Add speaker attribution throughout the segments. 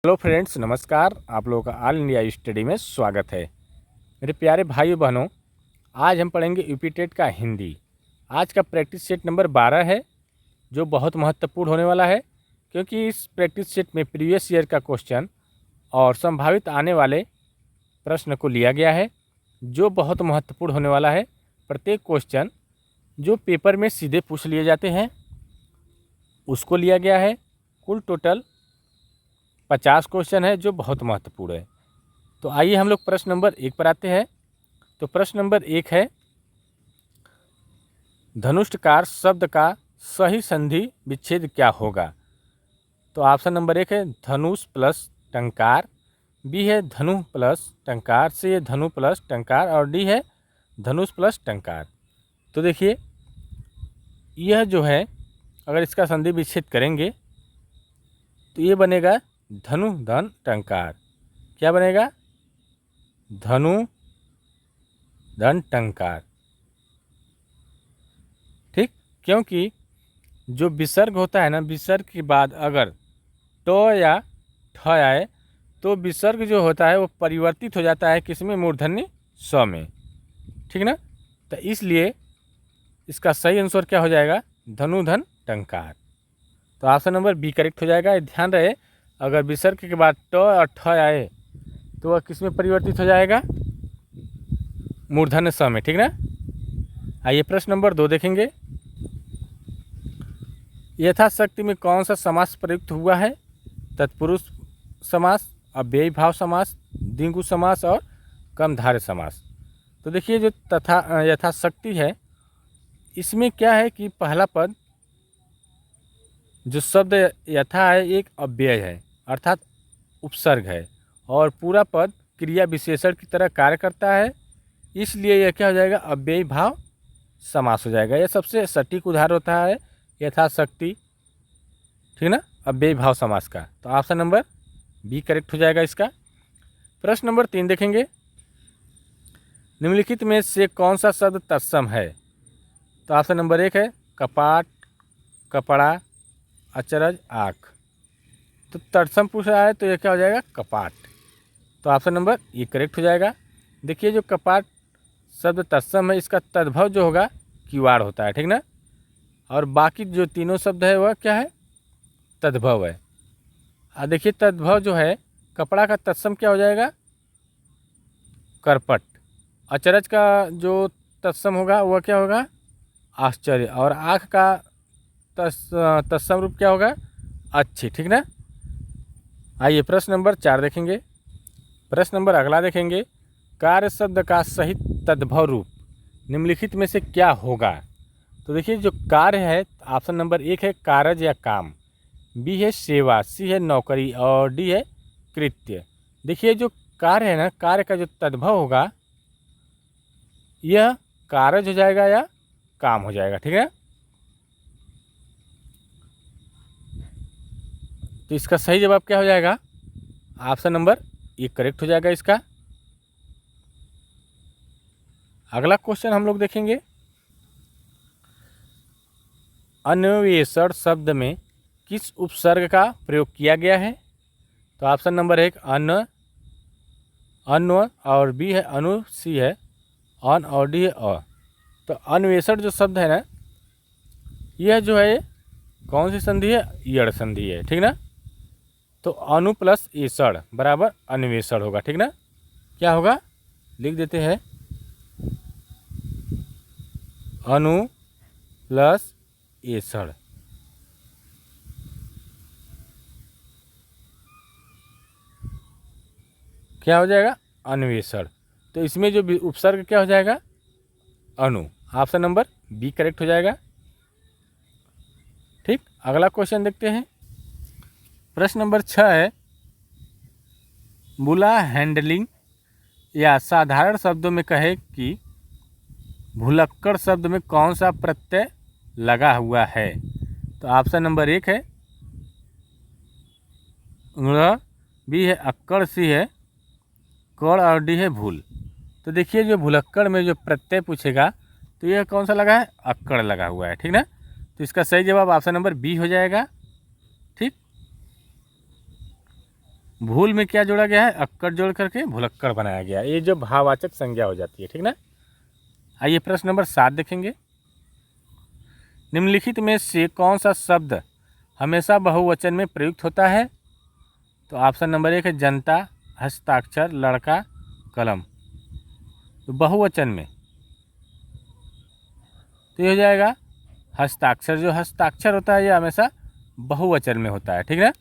Speaker 1: Hello friends, नमस्कार। आप लोगों का ऑल इंडिया स्टडी में स्वागत है। मेरे प्यारे भाइयों बहनों, आज हम पढ़ेंगे यूपी टेट का हिंदी। आज का प्रैक्टिस सेट नंबर 12 है, जो बहुत महत्वपूर्ण होने वाला है, क्योंकि इस प्रैक्टिस सेट में प्रीवियस ईयर का क्वेश्चन और संभावित आने वाले प्रश्न को लिया गया है, जो बहुत महत्वपूर्ण होने वाला है। प्रत्येक क्वेश्चन जो पेपर में सीधे पूछ लिए जाते हैं उसको लिया गया है। कुल टोटल 50 क्वेश्चन है, जो बहुत महत्वपूर्ण है। तो आइए हम लोग प्रश्न नंबर 1 पर आते हैं। तो प्रश्न नंबर 1 है, धनुष्टकार शब्द का सही संधि विच्छेद क्या होगा। तो ऑप्शन नंबर 1 है धनुष प्लस टंकार, बी है धनु प्लस टंकार, सी है धनु प्लस टंकार और डी है धनुष प्लस टंकार। तो देखिए, यह जो है, अगर इसका संधि विच्छेद करेंगे तो ये बनेगा धनु धन टंकार। क्या बनेगा? धनु धन टंकार। ठीक, क्योंकि जो विसर्ग होता है ना, विसर्ग के बाद अगर ट या ठ आए तो विसर्ग जो होता है वो परिवर्तित हो जाता है किसमें? मूर्धन्य स में। ठीक ना? तो इसलिए इसका सही आंसर क्या हो जाएगा? धनु धन टंकार। तो ऑप्शन नंबर बी करेक्ट हो जाएगा। ध्यान रहे, अगर विसर्ग के बाद ट और ठ आए तो वह किस में परिवर्तित हो जाएगा? मूर्धन्य स में। ठीक ना? आइए प्रश्न नंबर 2 देखेंगे। यथाशक्ति में कौन सा समास प्रयुक्त हुआ है? तत्पुरुष समास, अव्ययी भाव समास, द्विगु समास और कर्मधारय समास। तो देखिए, जो यथाशक्ति है, इसमें क्या है कि पहला पद जो शब्द यथा है एक अव्यय है, अर्थात उपसर्ग है, और पूरा पद क्रिया विशेषण की तरह कार्य करता है, इसलिए यह क्या हो जाएगा? अव्ययी भाव समास हो जाएगा। यह सबसे सटीक उदाहरण होता है यथाशक्ति, ठीक ना, अव्ययी भाव समास का। तो ऑप्शन नंबर बी करेक्ट हो जाएगा इसका। प्रश्न नंबर 3 देखेंगे। निम्नलिखित में से कौन सा शब्द तत्सम है? तो ऑप्शन नंबर 1 है कपाट, कपड़ा, अचरज, आँख। तो तत्सम पूछ रहा है तो यह क्या हो जाएगा? कपाट। तो ऑप्शन नंबर ये करेक्ट हो जाएगा। देखिए, जो कपाट शब्द तत्सम है, इसका तद्भव जो होगा किवाड़ होता है। ठीक ना? और बाकी जो तीनों शब्द है वह क्या है? तद्भव है। देखिए, तद्भव जो है, कपड़ा का तत्सम क्या हो जाएगा? करपट। अचरज का जो तत्सम होगा वह क्या होगा? आश्चर्य। और आँख का तत्सम रूप क्या होगा? अच्छी। ठीक ना? आइए प्रश्न नंबर 4 देखेंगे। प्रश्न नंबर अगला देखेंगे। कार्य शब्द का सही तद्भव रूप निम्नलिखित में से क्या होगा? तो देखिए, जो कार्य है, ऑप्शन नंबर 1 है कारज या काम, बी है सेवा, सी है नौकरी और डी है कृत्य। देखिए, जो कार्य है ना, कार्य का जो तद्भव होगा यह कारज हो जाएगा या काम हो जाएगा। ठीक है? तो इसका सही जवाब क्या हो जाएगा? ऑप्शन नंबर ये करेक्ट हो जाएगा इसका। अगला क्वेश्चन हम लोग देखेंगे। अन्वेषण शब्द में किस उपसर्ग का प्रयोग किया गया है? तो ऑप्शन नंबर 1 अन्न, अन्व और बी है अनु, सी है अन और डी है अ। तो अन्वेषण जो शब्द है ना, यह जो है कौन सी संधि है? यड़ संधि है। ठीक ना? तो अनु प्लस एषण बराबर अन्वेषण होगा। ठीक ना? क्या होगा? लिख देते हैं, अनु प्लस एषण। क्या हो जाएगा? अन्वेषण। तो इसमें जो उपसर्ग क्या हो जाएगा? अनु। ऑप्शन नंबर बी करेक्ट हो जाएगा। ठीक, अगला क्वेश्चन देखते हैं। प्रश्न नंबर 6 है, बुला हैंडलिंग या साधारण शब्दों में कहे कि भुलक्कड़ शब्द में कौन सा प्रत्यय लगा हुआ है? तो ऑप्शन नंबर 1 है ङ, बी है अक्कड़, सी है कड़ और डी है भूल। तो देखिए, जो भुलक्कड़ में जो प्रत्यय पूछेगा तो यह कौन सा लगा है? अक्कड़ लगा हुआ है। ठीक ना? तो इसका सही जवाब ऑप्शन नंबर बी हो जाएगा। ठीक, भूल में क्या जोड़ा गया है, अक्कड़ जोड़ करके भुलक्कड़ बनाया गया। ये जो भाववाचक संज्ञा हो जाती है, ठीक ना। आइए प्रश्न नंबर 7 देखेंगे। निम्नलिखित में से कौन सा शब्द हमेशा बहुवचन में प्रयुक्त होता है? तो ऑप्शन नंबर 1 है जनता, हस्ताक्षर, लड़का, कलम। तो बहुवचन में तो ये हो जाएगा हस्ताक्षर। जो हस्ताक्षर होता है ये हमेशा बहुवचन में होता है, ठीक ना।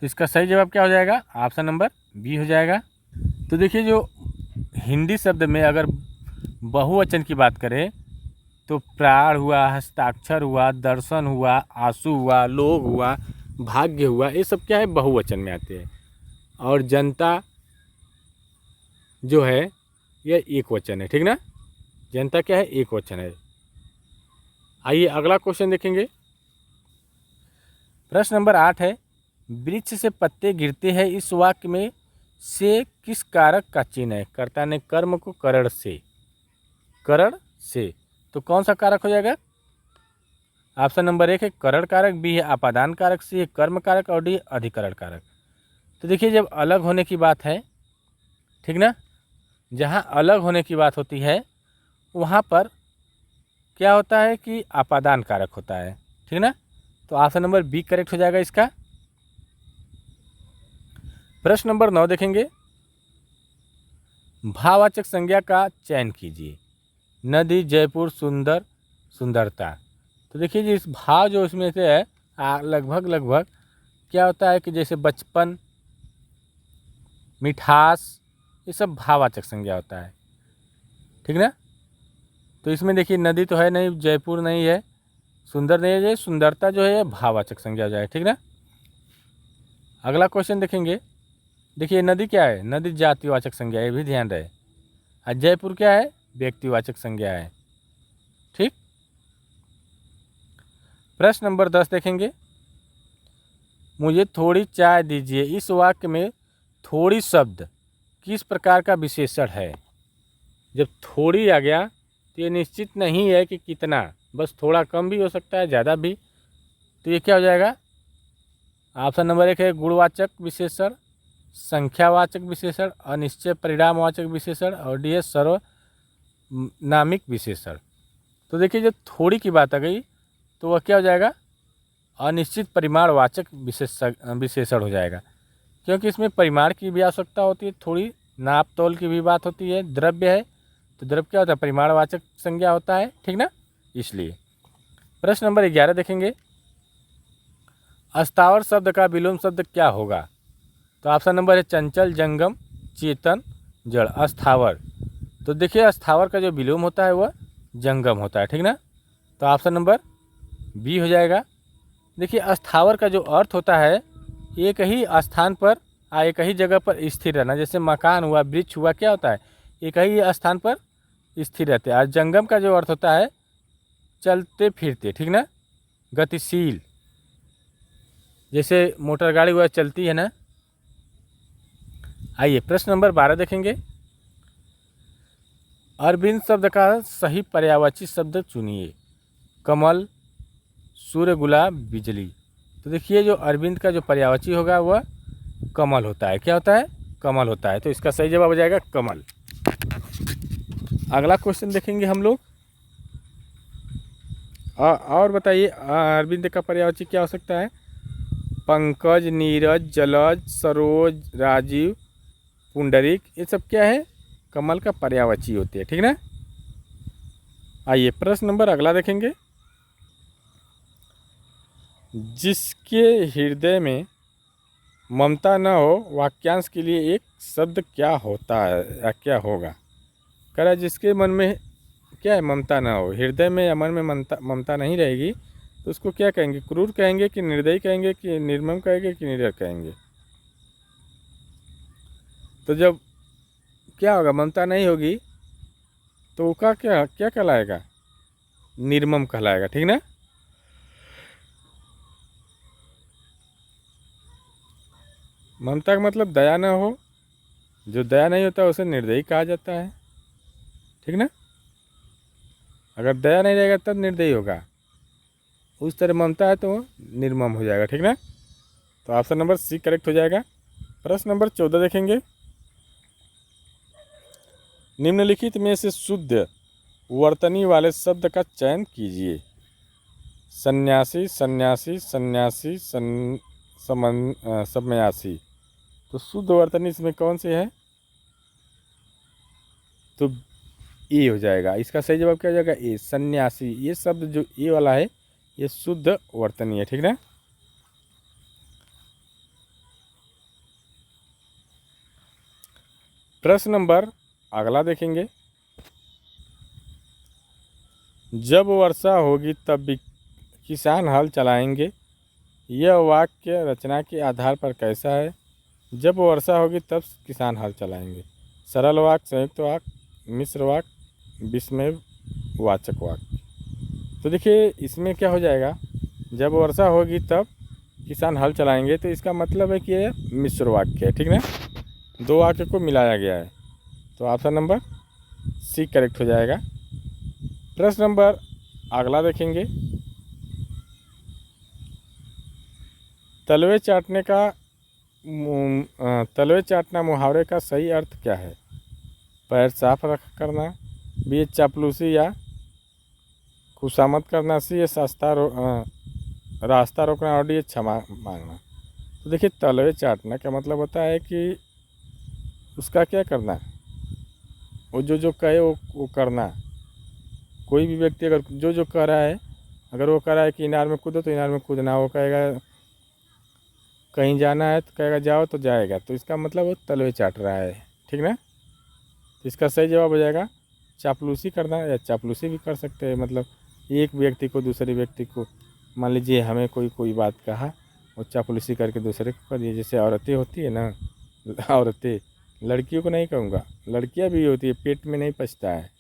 Speaker 1: तो इसका सही जवाब क्या हो जाएगा, ऑप्शन नंबर बी हो जाएगा। तो देखिए जो हिंदी शब्द में अगर बहुवचन की बात करें तो प्राण हुआ, हस्ताक्षर हुआ, दर्शन हुआ, आंसू हुआ, लोग हुआ, भाग्य हुआ, ये सब क्या है बहुवचन में आते हैं। और जनता जो है यह एक वचन है, ठीक ना। जनता क्या है, एक वचन है। आइए अगला क्वेश्चन देखेंगे। प्रश्न नंबर 8 है, वृक्ष से पत्ते गिरते हैं, इस वाक्य में से किस कारक का चिन्ह है? कर्ता ने कर्म को करण से, तो कौन सा कारक हो जाएगा? ऑप्शन नंबर 1 है करण कारक, बी है आपादान कारक, सी है कर्म कारक और डी अधिकरण कारक। तो देखिए जब अलग होने की बात है, ठीक ना, जहाँ अलग होने की बात होती है वहाँ पर क्या होता है कि आपादान कारक होता है, ठीक ना। तो ऑप्शन नंबर बी करेक्ट हो जाएगा इसका। प्रश्न नंबर 9 देखेंगे। भाववाचक संज्ञा का चयन कीजिए। नदी, जयपुर, सुंदर, सुंदरता। तो देखिए जी इस भाव जो इसमें से है लगभग क्या होता है कि जैसे बचपन, मिठास, ये सब भाववाचक संज्ञा होता है, ठीक ना। तो इसमें देखिए नदी तो है नहीं, जयपुर नहीं है, सुंदर नहीं है, सुंदरता जो है भाववाचक संज्ञा हो जाए, ठीक ना। अगला क्वेश्चन देखेंगे। देखिए नदी क्या है, नदी जातिवाचक संज्ञा है, ये भी ध्यान रहे। और जयपुर क्या है, व्यक्तिवाचक संज्ञा है, ठीक। प्रश्न नंबर 10 देखेंगे। मुझे थोड़ी चाय दीजिए, इस वाक्य में थोड़ी शब्द किस प्रकार का विशेषण है? जब थोड़ी आ गया तो ये निश्चित नहीं है कि कितना, बस थोड़ा कम भी हो सकता है, ज़्यादा भी। तो ये क्या हो जाएगा? ऑप्शन नंबर 1 है गुणवाचक विशेषण, संख्यावाचक विशेषण, अनिश्चय परिणामवाचक विशेषण और डी है सर्वनामिक विशेषण। तो देखिए जब थोड़ी की बात आ गई तो वह क्या हो जाएगा? अनिश्चित परिमाणवाचक विशेषण हो जाएगा, क्योंकि इसमें परिमाण की भी आवश्यकता होती है, थोड़ी नाप तोल की भी बात होती है, द्रव्य है तो द्रव्य क्या होता है, परिमाणवाचक संज्ञा होता है, ठीक ना, इसलिए। प्रश्न नंबर 11 देखेंगे। अस्थावर शब्द का विलोम शब्द क्या होगा? तो ऑप्शन नंबर है चंचल, जंगम, चेतन, जड़। अस्थावर, तो देखिए अस्थावर का जो विलोम होता है वह जंगम होता है, ठीक ना। तो ऑप्शन नंबर बी हो जाएगा। देखिए अस्थावर का जो अर्थ होता है एक ही स्थान पर एक ही जगह पर स्थिर रहना, जैसे मकान हुआ, वृक्ष हुआ, क्या होता है एक ही स्थान पर स्थिर रहते हैं। और जंगम का जो अर्थ होता है चलते फिरते, ठीक ना, गतिशील, जैसे मोटर गाड़ी हुआ चलती है ना। आइए प्रश्न नंबर 12 देखेंगे। अरविंद शब्द का सही पर्यायवाची शब्द चुनिए। कमल, सूर्य, गुलाब, बिजली। तो देखिए जो अरविंद का जो पर्यायवाची होगा वह कमल होता है, क्या होता है, कमल होता है। तो इसका सही जवाब हो जाएगा कमल। अगला क्वेश्चन देखेंगे हम लोग। और बताइए अरविंद का पर्यायवाची क्या हो सकता है? पंकज, नीरज, जलज, सरोज, राजीव, पुंडरीक, ये सब क्या है, कमल का पर्यायवाची होती है, ठीक ना। आइए प्रश्न नंबर अगला देखेंगे। जिसके हृदय में ममता न हो वाक्यांश के लिए एक शब्द क्या होता है या क्या होगा? कह रहा है जिसके मन में क्या है, ममता ना हो, हृदय में या मन में ममता नहीं रहेगी तो उसको क्या कहेंगे? क्रूर कहेंगे कि निर्दयी कहेंगे कि निर्मम कहेंगे कि निडर कहेंगे? तो जब क्या होगा, ममता नहीं होगी तो उसका क्या क्या कहलाएगा? निर्मम कहलाएगा, ठीक ना। ममता का मतलब दया ना हो, जो दया नहीं होता उसे निर्दयी कहा जाता है, ठीक ना। अगर दया नहीं रहेगा तब निर्दयी होगा, उस तरह ममता है तो वो निर्मम हो जाएगा, ठीक ना। तो ऑप्शन नंबर सी करेक्ट हो जाएगा। प्रश्न नंबर 14 देखेंगे। निम्नलिखित में से शुद्ध वर्तनी वाले शब्द का चयन कीजिए। सन्यासी, सन्यासी, सन्यासी, सम्यासी। तो शुद्ध वर्तनी इसमें कौन से है? तो ए हो जाएगा। इसका सही जवाब क्या हो जाएगा? ए, सन्यासी। ये शब्द जो ए वाला है ये शुद्ध वर्तनी है, ठीक ना। प्रश्न नंबर अगला देखेंगे। जब वर्षा होगी तब भी किसान हल चलाएंगे, यह वाक्य रचना के आधार पर कैसा है? जब वर्षा होगी तब किसान हल चलाएंगे। सरल वाक्य, संयुक्त वाक्य, मिश्र वाक्य, विस्मय वाचक वाक्य। तो देखिए इसमें क्या हो जाएगा, जब वर्षा होगी तब किसान हल चलाएंगे, तो इसका मतलब है कि ये मिश्र वाक्य है, ठीक ना। दो वाक्य को मिलाया गया है, तो ऑप्शन नंबर सी करेक्ट हो जाएगा। प्रश्न नंबर अगला देखेंगे। तलवे चाटना मुहावरे का सही अर्थ क्या है? पैर साफ रख करना, बी चापलूसी या खुशामद करना, सी रास्ता रोकना, और डी क्षमा मांगना। तो देखिए तलवे चाटना का मतलब होता है कि उसका क्या करना, वो जो कहे वो करना। कोई भी व्यक्ति अगर जो कह रहा है, अगर वो कह रहा है कि इनार में कूदो तो इनार में कूदना, वो कहेगा कहीं जाना है तो कहेगा जाओ तो जाएगा, तो इसका मतलब वो तलवे चाट रहा है, ठीक ना। तो इसका सही जवाब हो जाएगा चापलूसी करना, या चापलूसी भी कर सकते हैं, मतलब एक व्यक्ति को दूसरे व्यक्ति को, मान लीजिए हमें कोई बात कहा, वो चापलूसी करके दूसरे को कर दिए। जैसे औरतें होती है ना, औरतें, लड़कियों को नहीं कहूँगा, लड़कियाँ भी होती है, पेट में नहीं पचता है।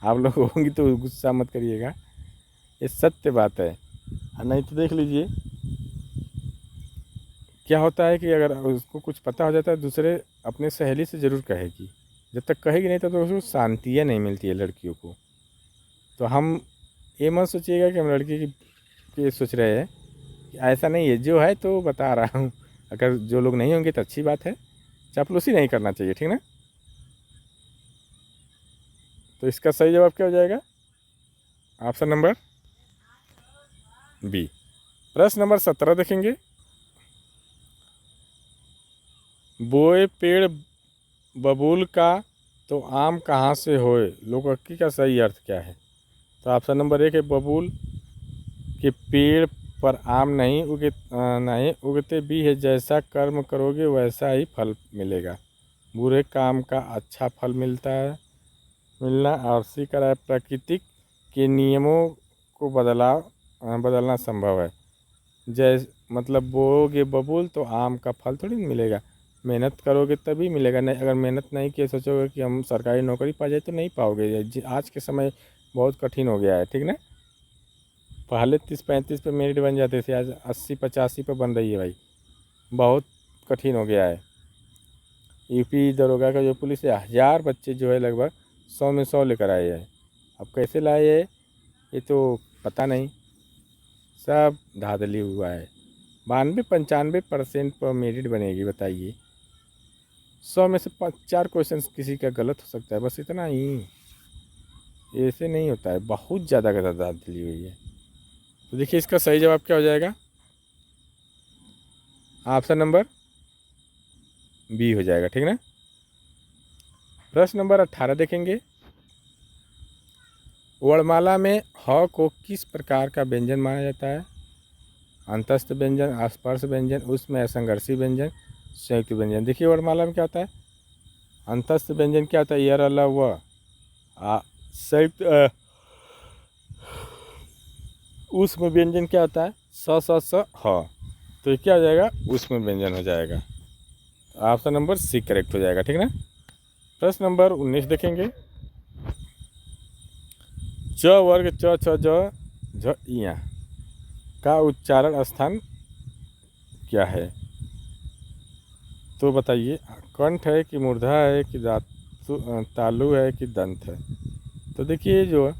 Speaker 1: आप लोग होंगी तो गुस्सा मत करिएगा, ये सत्य बात है। नहीं तो देख लीजिए क्या होता है कि अगर उसको कुछ पता हो जाता है, दूसरे अपने सहेली से ज़रूर कहेगी, जब तक कहेगी नहीं तब तक उसको शांतियाँ नहीं मिलती है लड़कियों को। तो हम ये मत सोचिएगा कि हम लड़की की सोच रहे हैं, कि ऐसा नहीं है, जो है तो बता रहा हूँ। अगर जो लोग नहीं होंगे तो अच्छी बात है, चापलूसी नहीं करना चाहिए, ठीक ना। तो इसका सही जवाब क्या हो जाएगा? Option number B. प्रश्न नंबर 17 देखेंगे। बोए पेड़ बबूल का तो आम कहाँ से होए, लोकोक्ति का सही अर्थ क्या है? तो ऑप्शन नंबर 1 है बबूल के पेड़ पर आम नहीं उगते भी है, जैसा कर्म करोगे वैसा ही फल मिलेगा। बुरे काम का अच्छा फल मिलना, और सी का है प्रकृति के नियमों को बदलना संभव है। मतलब बोओगे बबूल तो आम का फल थोड़ी मिलेगा, मेहनत करोगे तभी मिलेगा। नहीं, अगर मेहनत नहीं किए सोचोगे कि हम सरकारी नौकरी पा जाए तो नहीं पाओगे। आज के समय बहुत कठिन हो गया है, ठीक ना। पहले 30-35 पे मेरिट बन जाते थे, आज 80-85 पे बन रही है भाई, बहुत कठिन हो गया है। यूपी दरोगा का जो पुलिस है, 1000 बच्चे जो है लगभग 100 में 100 लेकर आए हैं। अब कैसे लाए है ये तो पता नहीं, सब धांधली हुआ है। 92-95% पर मेरिट बनेगी, बताइए। 100 में से 4 क्वेश्चन किसी का गलत हो सकता है, बस इतना ही। ऐसे नहीं होता है, बहुत ज़्यादा धांधली हुई है। तो देखिए इसका सही जवाब क्या हो जाएगा? ऑप्शन नंबर बी हो जाएगा, ठीक ना। प्रश्न नंबर 18 देखेंगे। वर्णमाला में ह को किस प्रकार का व्यंजन माना जाता है? अंतस्थ व्यंजन, स्पर्श व्यंजन, उसमें असंघर्षी व्यंजन, संयुक्त व्यंजन। देखिए वर्णमाला में क्या होता है, अंतस्थ व्यंजन क्या होता है, यर अल व। संयुक्त उसमें व्यंजन क्या होता है, स ह। तो ये क्या हो जाएगा, उसमें व्यंजन हो जाएगा। ऑप्शन नंबर सी करेक्ट हो जाएगा, ठीक ना। प्रश्न नंबर 19 देखेंगे। च वर्ग च छ ज झ इया का उच्चारण स्थान क्या है? तो बताइए, कंठ है कि मूर्धा है कि तालु है कि दंत है? तो देखिए जो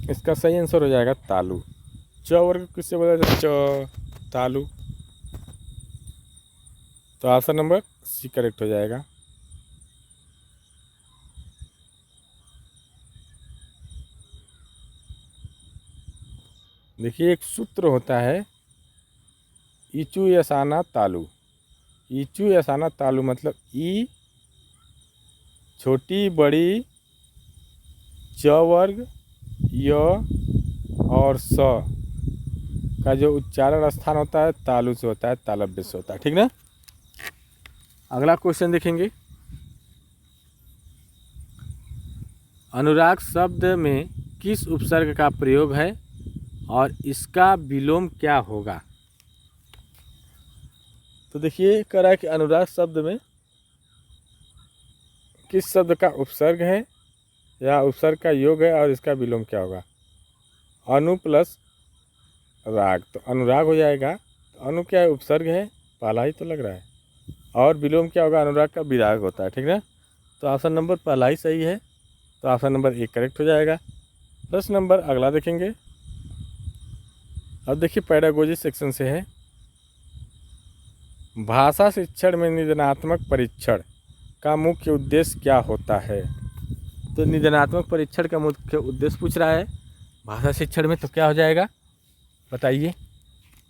Speaker 1: इसका सही आंसर हो जाएगा तालु। च वर्ग किससे बोला जाता है? च तालु। तो ऑप्शन नंबर सी करेक्ट हो जाएगा। देखिए एक सूत्र होता है ईचू यसाना तालु। ईचू यसाना तालु मतलब ई छोटी बड़ी च वर्ग य और स का जो उच्चारण स्थान होता है तालु से होता है, तालव्य से होता है। ठीक ना। अगला क्वेश्चन देखेंगे। अनुराग शब्द में किस उपसर्ग का प्रयोग है और इसका विलोम क्या होगा। तो देखिए कह रहा है कि अनुराग शब्द में किस शब्द का उपसर्ग है या उपसर्ग का योग है और इसका विलोम क्या होगा। अनु प्लस राग, तो अनुराग हो जाएगा। तो अनु क्या है, उपसर्ग है, पहला ही तो लग रहा है। और विलोम क्या होगा, अनुराग का विराग होता है। ठीक ना। तो ऑप्शन नंबर पहला ही सही है। तो ऑप्शन नंबर एक करेक्ट हो जाएगा। प्रश्न नंबर अगला देखेंगे। अब देखिए पैडागोजी सेक्शन से है। भाषा शिक्षण में निदानात्मक परीक्षण का मुख्य उद्देश्य क्या होता है। तो निदानात्मक परीक्षण का मुख्य उद्देश्य पूछ रहा है भाषा शिक्षण में, तो क्या हो जाएगा बताइए।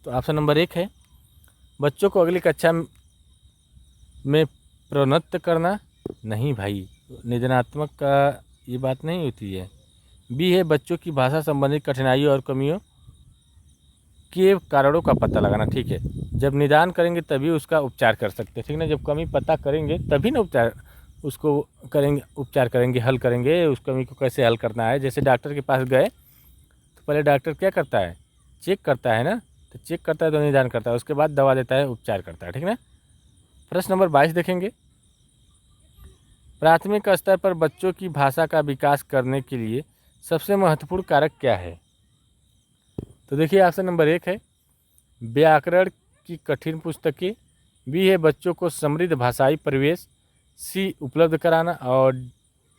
Speaker 1: तो ऑप्शन नंबर एक है बच्चों को अगली कक्षा में प्रोन्नत करना। नहीं भाई, निदानात्मक का ये बात नहीं होती है। बी है बच्चों की भाषा संबंधित कठिनाइयों और कमियों के कारणों का पता लगाना। ठीक है, जब निदान करेंगे तभी उसका उपचार कर सकते हैं। ठीक ना, जब कमी पता करेंगे तभी ना उपचार उसको करेंगे, उपचार करेंगे, हल करेंगे। उस कमी को कैसे हल करना है। जैसे डॉक्टर के पास गए तो पहले डॉक्टर क्या करता है, चेक करता है ना। तो चेक करता है तो निदान करता है, उसके बाद दवा देता है, उपचार करता है। ठीक ना। प्रश्न नंबर 22 देखेंगे। प्राथमिक स्तर पर बच्चों की भाषा का विकास करने के लिए सबसे महत्वपूर्ण कारक क्या है। तो देखिए ऑप्शन नंबर एक है व्याकरण की कठिन पुस्तकें। बी है बच्चों को समृद्ध भाषाई परिवेश। सी उपलब्ध कराना। और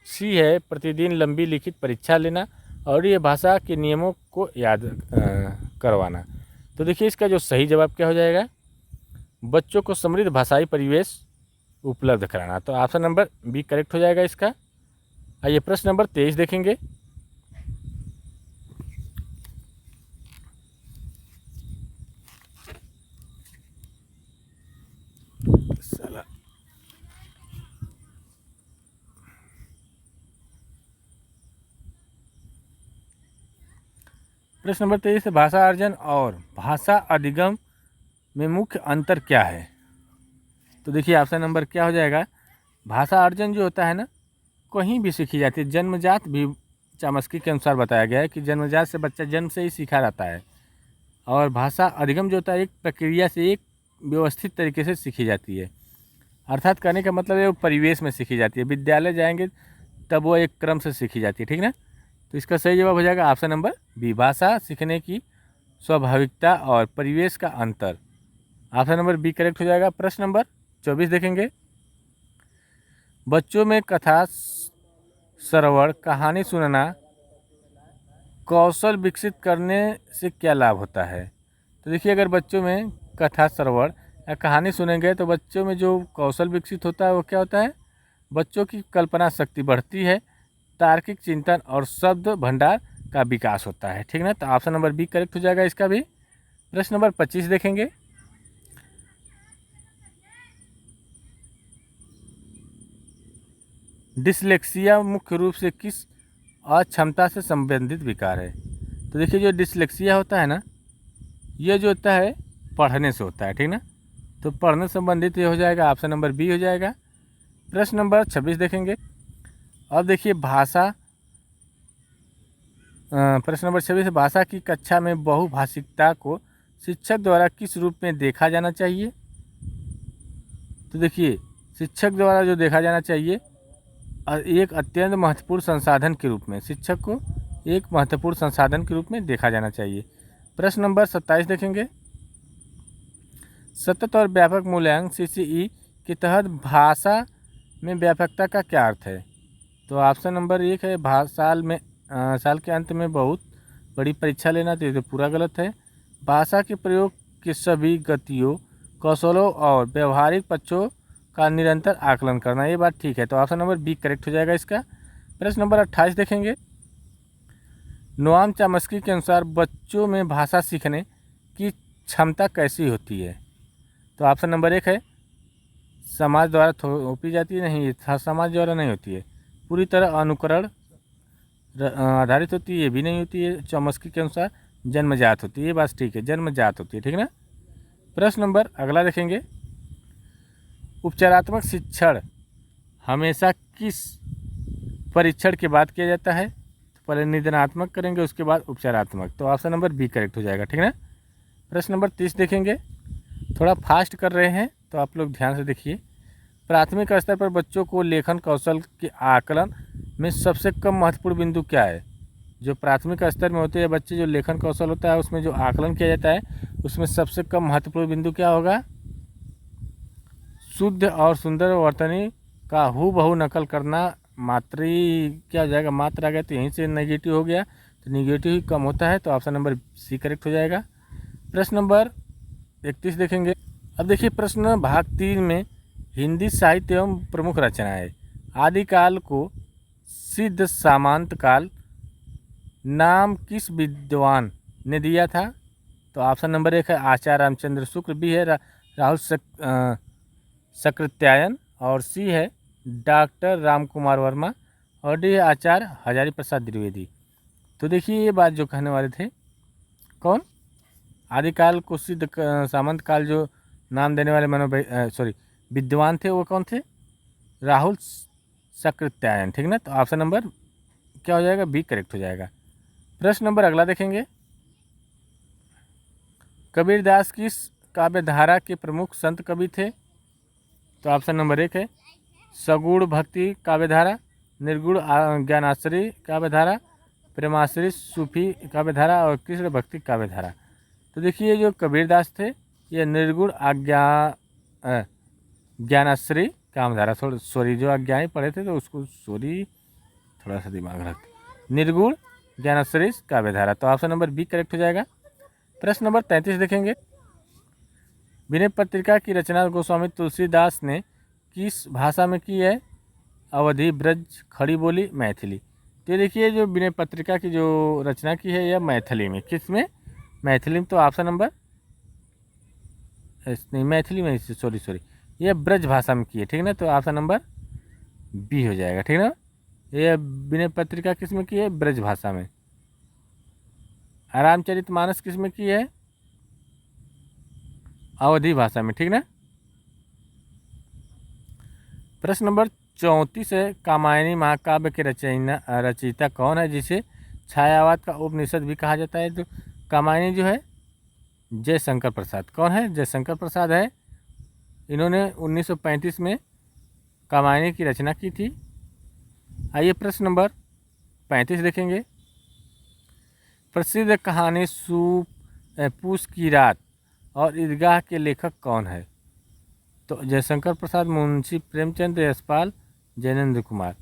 Speaker 1: सी है प्रतिदिन लंबी लिखित परीक्षा लेना। और ये भाषा के नियमों को याद करवाना। तो देखिए इसका जो सही जवाब क्या हो जाएगा, बच्चों को समृद्ध भाषाई परिवेश उपलब्ध कराना। तो ऑप्शन नंबर बी करेक्ट हो जाएगा इसका। आइए प्रश्न नंबर 23 देखेंगे। प्रश्न नंबर 23 है भाषा अर्जन और भाषा अधिगम में मुख्य अंतर क्या है। तो देखिए ऑप्शन नंबर क्या हो जाएगा, भाषा अर्जन जो होता है ना कहीं भी सीखी जाती है, जन्मजात भी चामस्की के अनुसार बताया गया है कि जन्मजात से बच्चा जन्म से ही सीखा जाता है। और भाषा अधिगम जो होता है एक प्रक्रिया से, एक व्यवस्थित तरीके से सीखी जाती है। अर्थात कहने का मतलब है वो परिवेश में सीखी जाती है। विद्यालय जाएंगे तब वो एक क्रम से सीखी जाती है। ठीक ना। तो इसका सही जवाब हो जाएगा ऑप्शन नंबर बी, भाषा सीखने की स्वाभाविकता और परिवेश का अंतर। ऑप्शन नंबर बी करेक्ट हो जाएगा। प्रश्न नंबर 24 देखेंगे। बच्चों में कथा श्रवण, कहानी सुनना कौशल विकसित करने से क्या लाभ होता है। तो देखिए अगर बच्चों में कथा श्रवण या कहानी सुनेंगे तो बच्चों में जो कौशल विकसित होता है वो क्या होता है, बच्चों की कल्पना शक्ति बढ़ती है, तार्किक चिंतन और शब्द भंडार का विकास होता है। ठीक ना। तो ऑप्शन नंबर बी करेक्ट हो जाएगा इसका भी। प्रश्न नंबर 25 देखेंगे। डिसलेक्सिया मुख्य रूप से किस अक्षमता से संबंधित विकार है। तो देखिए जो डिसलेक्सिया होता है ना, ये जो होता है पढ़ने से होता है। ठीक ना। तो पढ़ने से संबंधित ये हो जाएगा, ऑप्शन नंबर बी हो जाएगा। प्रश्न नंबर 26 देखेंगे। अब देखिए भाषा प्रश्न नंबर 26 है भाषा की कक्षा में बहुभाषिकता को शिक्षक द्वारा किस रूप में देखा जाना चाहिए। तो देखिए शिक्षक द्वारा जो देखा जाना चाहिए एक अत्यंत महत्वपूर्ण संसाधन के रूप में, शिक्षक को एक महत्वपूर्ण संसाधन के रूप में देखा जाना चाहिए। प्रश्न नंबर 27 देखेंगे। सतत और व्यापक मूल्यांकन CCE के तहत भाषा में व्यापकता का क्या अर्थ है। तो ऑप्शन नंबर एक है साल के अंत में बहुत बड़ी परीक्षा लेना, तो ये तो पूरा गलत है। भाषा के प्रयोग के सभी गतियों, कौशलों और व्यवहारिक पक्षों का निरंतर आकलन करना। ये बात ठीक है, तो ऑप्शन नंबर बी करेक्ट हो जाएगा इसका। प्रश्न नंबर 28 देखेंगे। नोआम चॉम्स्की के अनुसार बच्चों में भाषा सीखने की क्षमता कैसी होती है? तो ऑप्शन नंबर 1 है समाज द्वारा थोपी जाती है, नहीं ये समाज द्वारा नहीं होती है, पूरी तरह अनुकरण आधारित होती है, ये भी नहीं होती है, चॉम्स्की के अनुसार जन्मजात होती है। ये बात ठीक है, जन्मजात होती है, ठीक है ना। प्रश्न नंबर अगला देखेंगे। उपचारात्मक शिक्षण हमेशा किस परीक्षण के बाद किया जाता है? तो पहले निदानात्मक करेंगे, उसके बाद उपचारात्मक, तो ऑप्शन नंबर बी करेक्ट हो जाएगा, ठीक है ना। प्रश्न नंबर 30 देखेंगे। थोड़ा फास्ट कर रहे हैं तो आप लोग ध्यान से देखिए। प्राथमिक स्तर पर बच्चों को लेखन कौशल के आकलन में सबसे कम महत्वपूर्ण बिंदु क्या है? जो प्राथमिक स्तर में होते हैं बच्चे, जो लेखन कौशल होता है उसमें जो आकलन किया जाता है उसमें सबसे कम महत्वपूर्ण बिंदु क्या होगा? शुद्ध और सुंदर वर्तनी का हूबहू नकल करना। मात्री क्या हो जाएगा? मात्रा आ गया तो यहीं से नेगेटिव हो गया, तो नेगेटिव ही कम होता है, तो ऑप्शन नंबर सी करेक्ट हो जाएगा। प्रश्न नंबर 31 देखेंगे। अब देखिए प्रश्न भाग 3 में हिंदी साहित्य एवं प्रमुख रचनाएं। आदिकाल को सिद्ध सामंत काल नाम किस विद्वान ने दिया था? तो ऑप्शन नंबर 1 है आचार्य रामचंद्र शुक्ल, बी है राहुल सकृत्यायन, और सी है डॉक्टर रामकुमार वर्मा, और डी है आचार्य हजारी प्रसाद द्विवेदी। तो देखिए ये बात जो कहने वाले थे कौन? आदिकाल को सिद्ध सामंत काल जो नाम देने वाले विद्वान थे वो कौन थे? राहुल सकृत्यायन, ठीक ना। तो ऑप्शन नंबर क्या हो जाएगा? बी करेक्ट हो जाएगा। प्रश्न नंबर अगला देखेंगे। कबीरदास किस काव्य धारा के प्रमुख संत कवि थे? तो ऑप्शन नंबर 1 है सगुण भक्ति काव्यधारा, निर्गुण ज्ञानाश्रय काव्यधारा, प्रेमाश्रय सूफी काव्यधारा, और कृष्ण भक्ति काव्यधारा। तो देखिए जो कबीरदास थे ये निर्गुण ज्ञानाश्रय काव्यधारा, थोड़ा सॉरी जो अज्ञा ही पढ़े थे तो उसको सॉरी थोड़ा सा दिमाग रखते, निर्गुण ज्ञानाश्रय काव्यधारा, तो ऑप्शन नंबर बी करेक्ट हो जाएगा। प्रश्न नंबर 33 देखेंगे। विनय पत्रिका की रचना गोस्वामी तुलसीदास ने किस भाषा में की है? अवधी, ब्रज, खड़ी बोली, मैथिली। तो देखिए जो विनय पत्रिका की जो रचना की है यह मैथिली में, किस में? मैथिली में, तो ऑप्शन नंबर नहीं मैथिली में, सॉरी यह ब्रज भाषा में की है, ठीक ना, तो ऑप्शन नंबर बी हो जाएगा, ठीक ना। यह विनय पत्रिका किस में की है? ब्रज भाषा में। रामचरितमानस किस में की है? अवधी भाषा में, ठीक ना। प्रश्न नंबर 34 है कामायनी महाकाव्य के रचयिता कौन है जिसे छायावाद का उपनिषद भी कहा जाता है? तो कामायनी जो है जयशंकर प्रसाद, कौन है? जयशंकर प्रसाद है। इन्होंने 1935 में कामायनी की रचना की थी। आइए प्रश्न नंबर 35 देखेंगे। प्रसिद्ध कहानी पूस की रात और ईदगाह के लेखक कौन है? तो जयशंकर प्रसाद, मुंशी प्रेमचंद, यशपाल, जैनेन्द्र कुमार।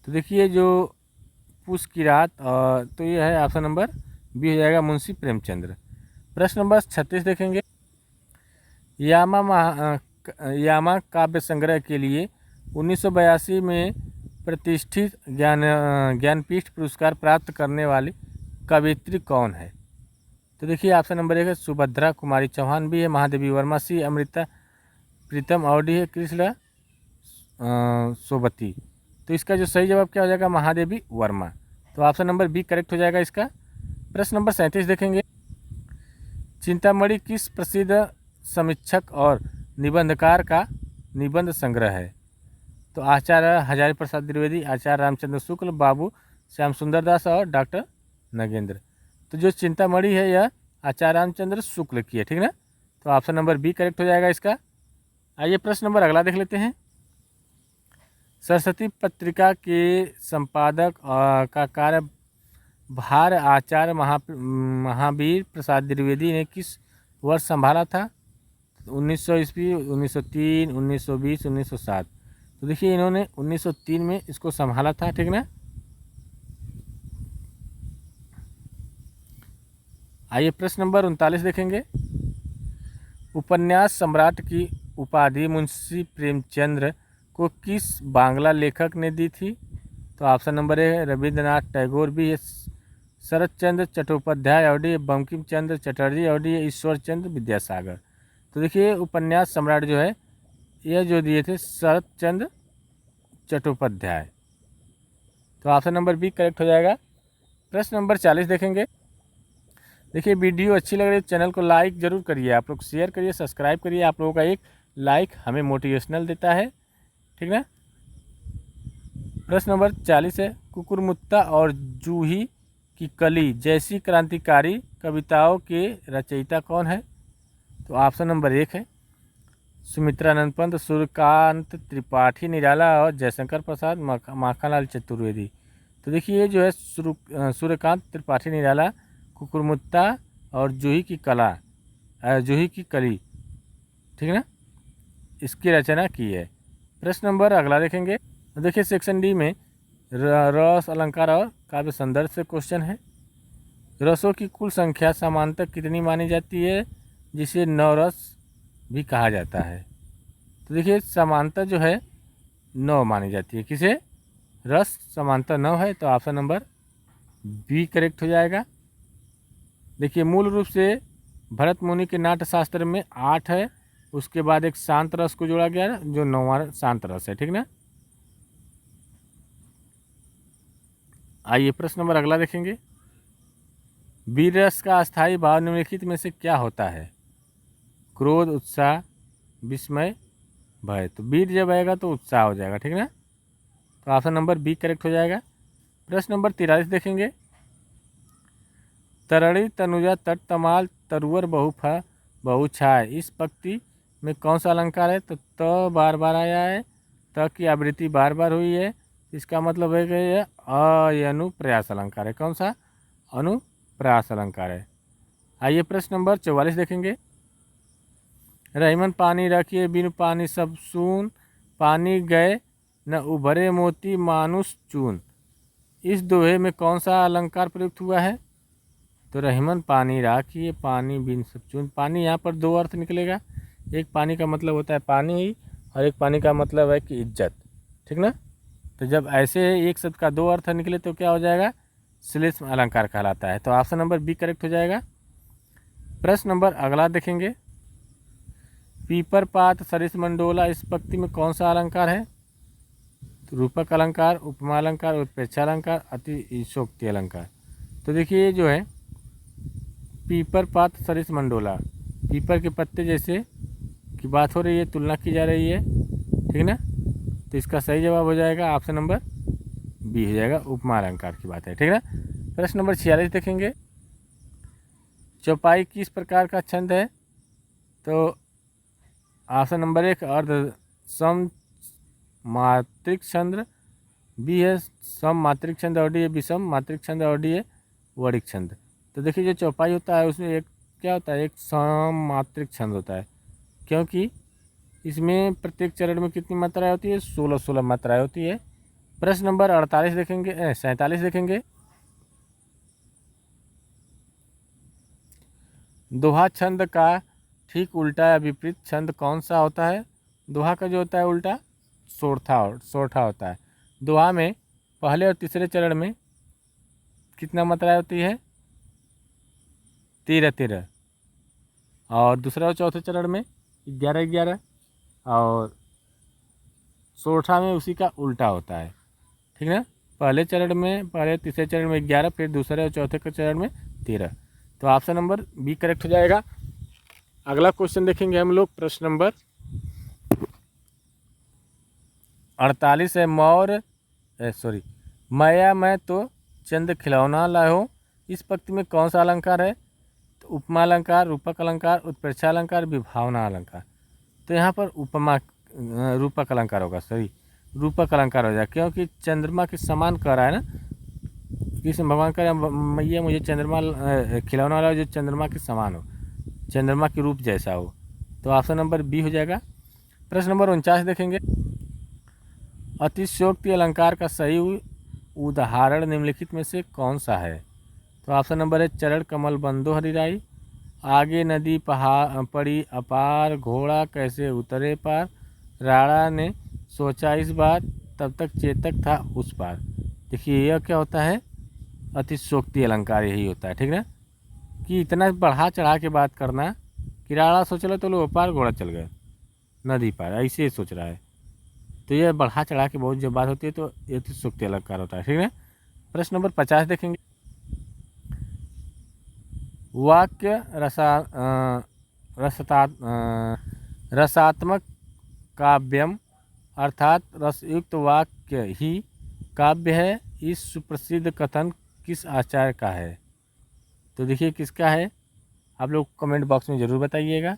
Speaker 1: तो देखिए जो पूस की रात तो ये है ऑप्शन नंबर बी हो जाएगा, मुंशी प्रेमचंद्र। प्रश्न नंबर 36 देखेंगे। यामा काव्य संग्रह के लिए 1982 में प्रतिष्ठित ज्ञानपीठ पुरस्कार प्राप्त करने वाली कवयित्री कौन है? तो देखिए ऑप्शन नंबर 1 है सुभद्रा कुमारी चौहान, भी है महादेवी वर्मा, सी अमृता प्रीतम, और डी है कृष्ण सोबती। तो इसका जो सही जवाब क्या हो जाएगा? महादेवी वर्मा, तो ऑप्शन नंबर बी करेक्ट हो जाएगा इसका। प्रश्न नंबर 37 देखेंगे। चिंतामणि किस प्रसिद्ध समीक्षक और निबंधकार का निबंध संग्रह है? तो आचार्य हजारी प्रसाद द्विवेदी, आचार्य रामचंद्र शुक्ल, बाबू श्याम सुंदर दास, और डॉक्टर नगेंद्र। तो जो चिंतामणि है यह आचार्य रामचंद्र शुक्ल की है, ठीक ना, तो ऑप्शन नंबर बी करेक्ट हो जाएगा इसका। आइए प्रश्न नंबर अगला देख लेते हैं। सरस्वती पत्रिका के संपादक का कार्य भार आचार्य महावीर प्रसाद द्विवेदी ने किस वर्ष संभाला था? 1900 ईस्वी, 1903, 1920, 1907। तो देखिए इन्होंने 1903 में इसको संभाला था, ठीक ना। आइए प्रश्न नंबर 39 देखेंगे। उपन्यास सम्राट की उपाधि मुंशी प्रेमचंद्र को किस बांग्ला लेखक ने दी थी? तो option number A Rabindranath Tagore भी है, शरत चंद्र चट्टोपाध्याय और डी बंकिम चंद्र चटर्जी और डी ईश्वर चंद्र विद्यासागर। तो देखिए उपन्यास सम्राट जो है यह जो दिए थे शरत चंद्र चट्टोपाध्याय। तो ऑप्शन नंबर बी करेक्ट हो जाएगा। प्रश्न नंबर 40 देखेंगे। देखिए वीडियो अच्छी लग रही है चैनल को लाइक ज़रूर करिए, आप लोग शेयर करिए, सब्सक्राइब करिए। आप लोगों का एक लाइक हमें मोटिवेशनल देता है, ठीक ना। प्रश्न नंबर 40 है, कुकुरमुत्ता और जूही की कली जैसी क्रांतिकारी कविताओं के रचयिता कौन है? तो ऑप्शन नंबर 1 है सुमित्रानंद पंत, सूर्यकांत त्रिपाठी निराला और जयशंकर प्रसाद माखनलाल चतुर्वेदी। तो देखिए ये जो है सूर्यकांत त्रिपाठी निराला कुकुरमुत्ता और जूही की कली, ठीक है ना, इसकी रचना की है। प्रश्न नंबर अगला देखेंगे। देखिए सेक्शन डी में रस अलंकार और काव्य संदर्भ से क्वेश्चन है। रसों की कुल संख्या समानतः कितनी मानी जाती है, जिसे नवरस भी कहा जाता है? तो देखिए समानता जो है 9 मानी जाती है। किसे? रस समानता 9 है, तो ऑप्शन नंबर बी करेक्ट हो जाएगा। देखिए मूल रूप से भरत मुनि के नाट्य शास्त्र में 8 है, उसके बाद एक शांत रस को जोड़ा गया जो 9वां शांत रस है, ठीक ना। आइए प्रश्न नंबर अगला देखेंगे। वीर रस का अस्थायी भाव निम्नलिखित में से क्या होता है? क्रोध, उत्साह, विस्मय, भय। तो वीर जब आएगा तो उत्साह हो जाएगा, ठीक ना। तो ऑप्शन नंबर बी करेक्ट हो जाएगा। प्रश्न नंबर 43 देखेंगे। तरणी तनुजा तट तमाल तरुवर बहुछाय, इस पंक्ति में कौन सा अलंकार है? तो त बार बार आया है, त की आवृत्ति बार बार हुई है, इसका मतलब है कि यह अनुप्रयास अलंकार है। कौन सा? अनुप्रयास अलंकार है। आइए प्रश्न नंबर 44 देखेंगे। रहीमन पानी रखिए बिनु पानी सब सून, पानी गए न उभरे मोती मानुष चून, इस दोहे में कौन सा अलंकार प्रयुक्त हुआ है? तो रहीमन पानी राखिए पानी बिन सब चून। पानी यहाँ पर 2 अर्थ निकलेगा, एक पानी का मतलब होता है पानी ही और एक पानी का मतलब है कि इज्जत, ठीक ना। तो जब ऐसे एक शब्द का 2 अर्थ निकले तो क्या हो जाएगा? श्लेष्म अलंकार कहलाता है। तो ऑप्शन नंबर बी करेक्ट हो जाएगा। प्रश्न नंबर अगला देखेंगे। पीपर पात सरिस मंडोला, इस पंक्ति में कौन सा अलंकार है? तो रूपक अलंकार, उपमा अलंकार, उत्प्रेक्षा अलंकार, अतिशयोक्ति अलंकार। तो देखिए ये जो है पीपर पात सरिस मंडोला, पीपर के पत्ते जैसे की बात हो रही है, तुलना की जा रही है, ठीक ना। तो इसका सही जवाब हो जाएगा ऑप्शन नंबर बी हो जाएगा, उपमा अलंकार की बात है, ठीक ना। प्रश्न नंबर 46 देखेंगे। चौपाई किस प्रकार का छंद है? तो ऑप्शन नंबर 1 अर्ध सम मात्रिक छंद, बी है सम मात्रिक छंद और डी है विषम मात्रिक छंद और डी है वणिक छंद। तो देखिए जो चौपाई होता है उसमें एक क्या होता है? एक सम मात्रिक छंद होता है, क्योंकि इसमें प्रत्येक चरण में कितनी मात्राएं होती है? 16 मात्राएं होती है। प्रश्न नंबर 48 देखेंगे 47 देखेंगे। दोहा छंद का ठीक उल्टा या विपरीत छंद कौन सा होता है? दोहा का जो होता है उल्टा सोरठा होता है। दोहा में पहले और तीसरे चरण में कितना मात्राएं होती है? 13 और दूसरा और चौथे चरण में 11 और सोरठा में उसी का उल्टा होता है, ठीक है। पहले तीसरे चरण में 11, फिर दूसरे और चौथे के चरण में 13। तो ऑप्शन नंबर बी करेक्ट हो जाएगा। अगला क्वेश्चन देखेंगे हम लोग। प्रश्न नंबर 48 है। माया मैं तो चंद खिलौना लायो, इस पंक्ति में कौन सा अलंकार है? तो उपमा अलंकार, रूपक अलंकार, उत्प्रेक्षा अलंकार, विभावना अलंकार। तो यहाँ पर रूपक अलंकार होगा, सही रूपक अलंकार हो जाएगा, क्योंकि चंद्रमा के समान कह रहा है ना, कृष्ण भगवान कह रहे हैं मैया मुझे चंद्रमा खिलौना वाला जो चंद्रमा के समान हो, चंद्रमा के रूप जैसा हो। तो ऑप्शन नंबर बी हो जाएगा। प्रश्न नंबर 49 देखेंगे। अतिशयोक्ति अलंकार का सही उदाहरण निम्नलिखित में से कौन सा है? तो ऑप्शन नंबर है चरण कमल बंदो हरिराई, आगे नदी पड़ी अपार, घोड़ा कैसे उतरे पार। राणा ने सोचा इस बार, तब तक चेतक था उस पार। देखिए यह क्या होता है, अतिशयोक्ति अलंकार यही होता है, ठीक ना, कि इतना बढ़ा चढ़ा के बात करना कि राणा सोच रहा तो लो पार, घोड़ा चल गए नदी पार, ऐसे ही सोच रहा है। तो यह बढ़ा चढ़ा के बहुत जब बात होती है तो ये अतिशयोक्ति अलंकार होता है, ठीक है। प्रश्न नंबर 50 देखेंगे। वाक्य रसात्मक काव्यम अर्थात रसयुक्त वाक्य ही काव्य है। इस सुप्रसिद्ध कथन किस आचार्य का है। तो देखिए किसका है, आप लोग कमेंट बॉक्स में ज़रूर बताइएगा।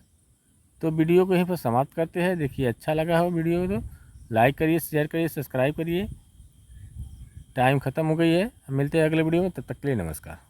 Speaker 1: तो वीडियो को यहीं पर समाप्त करते हैं। देखिए अच्छा लगा हो वीडियो तो लाइक करिए, शेयर करिए, सब्सक्राइब करिए। टाइम ख़त्म हो गई है, मिलते हैं अगले वीडियो में, तब तक के लिए नमस्कार।